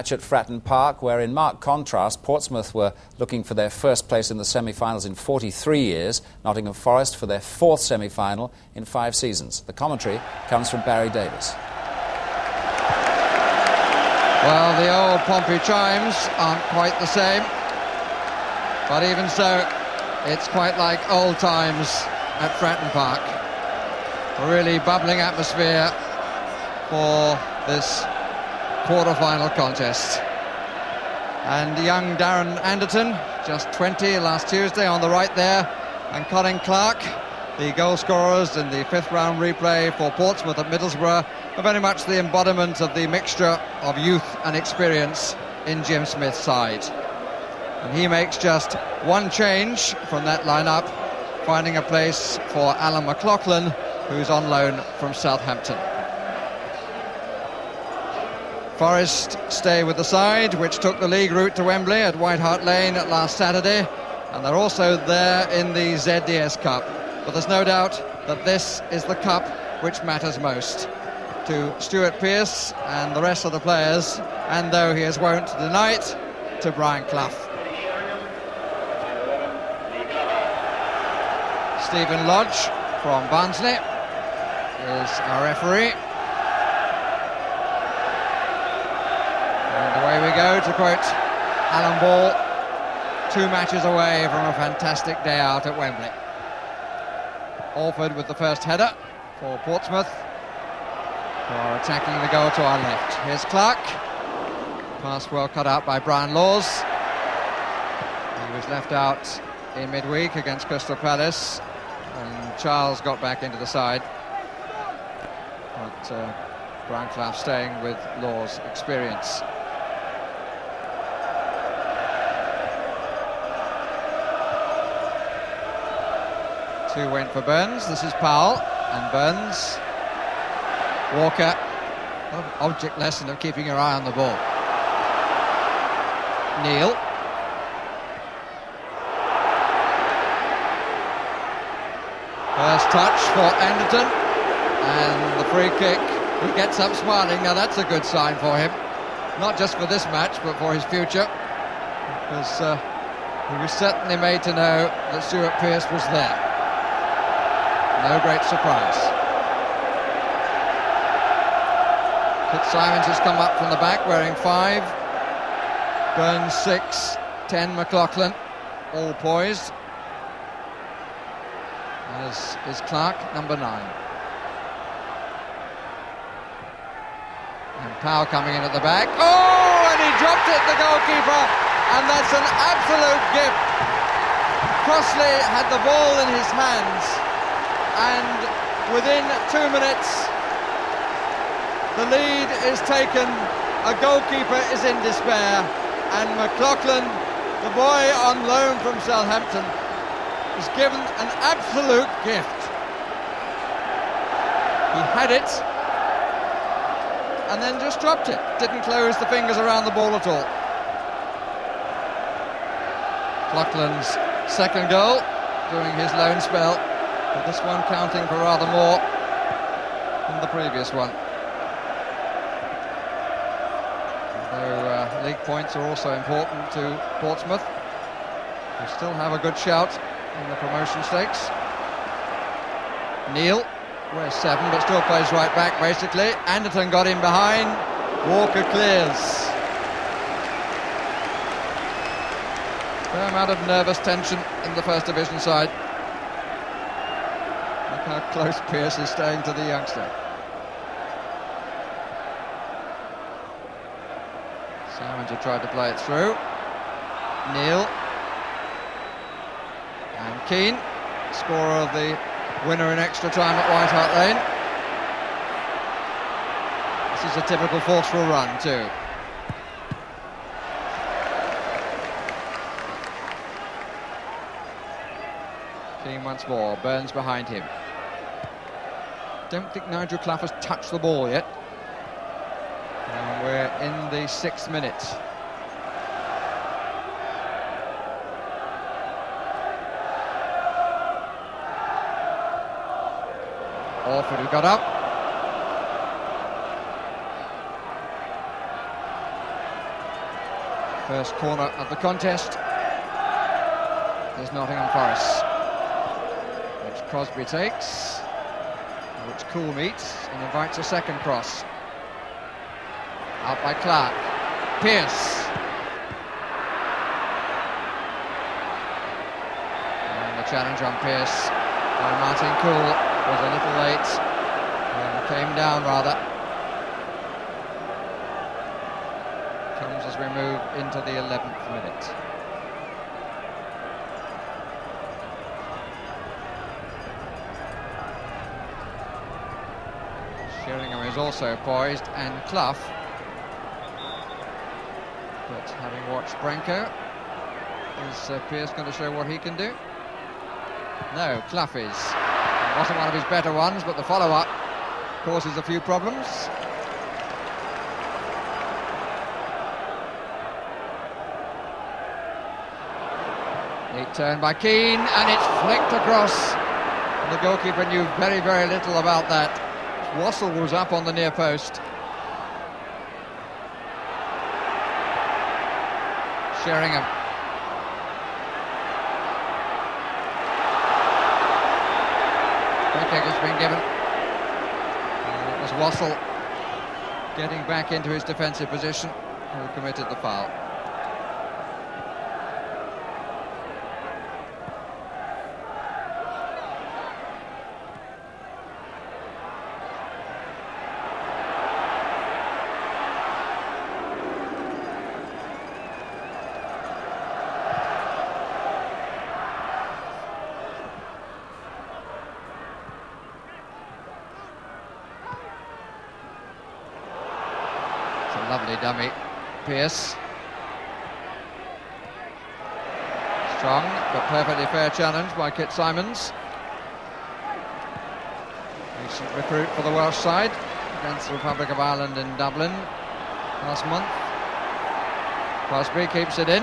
Match at Fratton Park, where in marked contrast Portsmouth were looking for their first place in the semi-finals in 43 years, Nottingham Forest for their fourth semi-final in 5 seasons. The commentary comes from Barry Davis. Well, the old Pompey chimes aren't quite the same, but even so, it's quite like old times at Fratton Park. A really bubbling atmosphere for this quarter-final contest. And young Darren Anderton, just 20 last Tuesday, on the right there, and Colin Clark, the goal scorers in the 5th round replay for Portsmouth at Middlesbrough, are very much the embodiment of the mixture of youth and experience in Jim Smith's side. And he makes just one change from that lineup, finding a place for Alan McLaughlin, who's on loan from Southampton. Forest stay with the side, which took the league route to Wembley at White Hart Lane last Saturday, and they're also there in the ZDS Cup. But there's no doubt that this is the cup which matters most to Stuart Pearce and the rest of the players, and though he is wont to deny it, to Brian Clough. Stephen Lodge from Barnsley is our referee. And away we go, to quote Alan Ball, 2 matches away from a fantastic day out at Wembley. Alford with the first header for Portsmouth, who are attacking the goal to our left. Here's Clark. Pass well cut out by Brian Laws. He was left out in midweek against Crystal Palace, and Charles got back into the side. But Brian Clough staying with Laws' experience. Two went for Burns. This is Powell and Burns. Walker. What an object lesson of keeping your eye on the ball. Neil. First touch for Anderton, and the free kick. He gets up smiling. Now that's a good sign for him, not just for this match but for his future, because he was certainly made to know that Stuart Pearce was there. No great surprise. Fitzsimons has come up from the back wearing 5, Burns 6, 10 McLaughlin, all poised, as is Clark, number 9. And Powell coming in at the back. Oh, and he dropped it, the goalkeeper, and that's an absolute gift. Crossley had the ball in his hands, and within 2 minutes the lead is taken. A goalkeeper is in despair, and McLaughlin, the boy on loan from Southampton, is given an absolute gift. He had it and then just dropped it. Didn't close the fingers around the ball at all. McLaughlin's second goal during his loan spell, but this one counting for rather more than the previous one. Although league points are also important to Portsmouth, who still have a good shout in the promotion stakes. Neil wears 7 but still plays right back basically. Anderton got in behind. Walker clears. Fair amount of nervous tension in the First Division side. Look how close Pearce is staying to the youngster. Salinger tried to play it through. Neil. And Keane, scorer of the winner in extra time at White Hart Lane. This is a typical forceful run too. Keane once more, Burns behind him. Don't think Nigel Clough has touched the ball yet. And we're in the 6th minute. Alford, who got up. First corner of the contest is Nottingham Forest, which Crosby takes, which Cool meets and invites a second cross. Out by Clark. Pearce. And the challenge on Pearce by Martin Cool was a little late and came down rather. Comes as we move into the 11th minute. Sheringham is also poised, and Clough. But having watched Branco, is Pearce going to show what he can do? No, Clough is. It wasn't one of his better ones, but the follow-up causes a few problems. Neat turn by Keane, and it's flicked across. And the goalkeeper knew very, very little about that. Wassell was up on the near post. Sheringham. Free kick has been given. And it was Wassell getting back into his defensive position who committed the foul. Lovely dummy, Pearce. Strong but perfectly fair challenge by Kit Symons. Recent recruit for the Welsh side against the Republic of Ireland in Dublin last month. Crosby keeps it in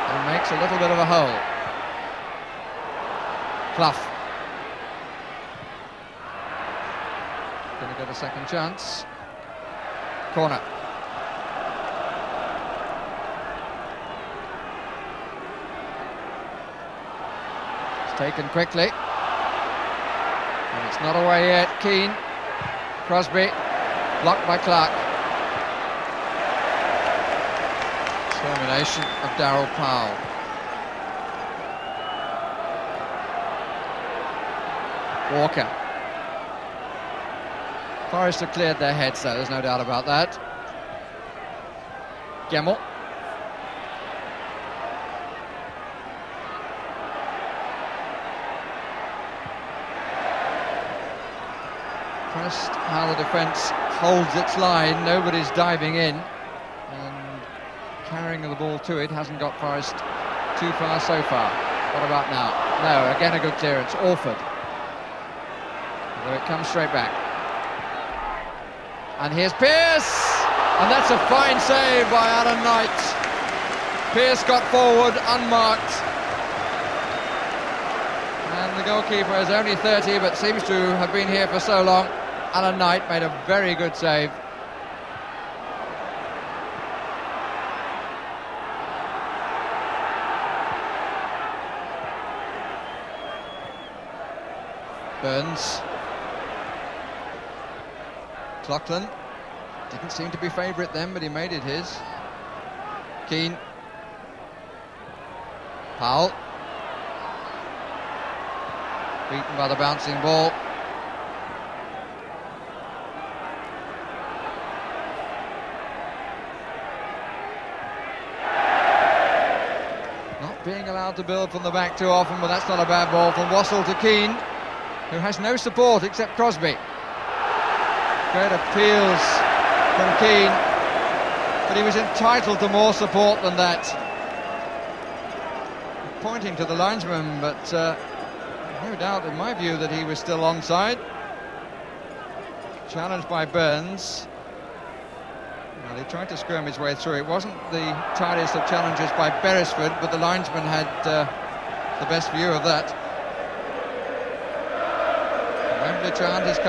and makes a little bit of a hole. Clough. Going to get a second chance. Corner. It's taken quickly. And it's not away yet. Keane. Crosby. Blocked by Clark. Termination of Darryl Powell. Walker. Forest have cleared their heads, though, there's no doubt about that. Gemmell. Impressed how the defence holds its line. Nobody's diving in. And carrying the ball to it hasn't got Forest too far so far. What about now? No, again a good clearance. Orford. Although it comes straight back. And here's Pearce, and that's a fine save by Alan Knight. Pearce got forward, unmarked. And the goalkeeper is only 30, but seems to have been here for so long. Alan Knight made a very good save. Burns. Lachlan didn't seem to be favourite then, but he made it his. Keane. Powell. Beaten by the bouncing ball. Not being allowed to build from the back too often, but that's not a bad ball from Wassell to Keane, who has no support except Crosby. Great appeals from Keane, but he was entitled to more support than that. Pointing to the linesman, but no doubt in my view that he was still onside. Challenged by Burns. Well, he tried to squirm his way through. It wasn't the tidiest of challenges by Beresford, but the linesman had the best view of that. The Wembley chant is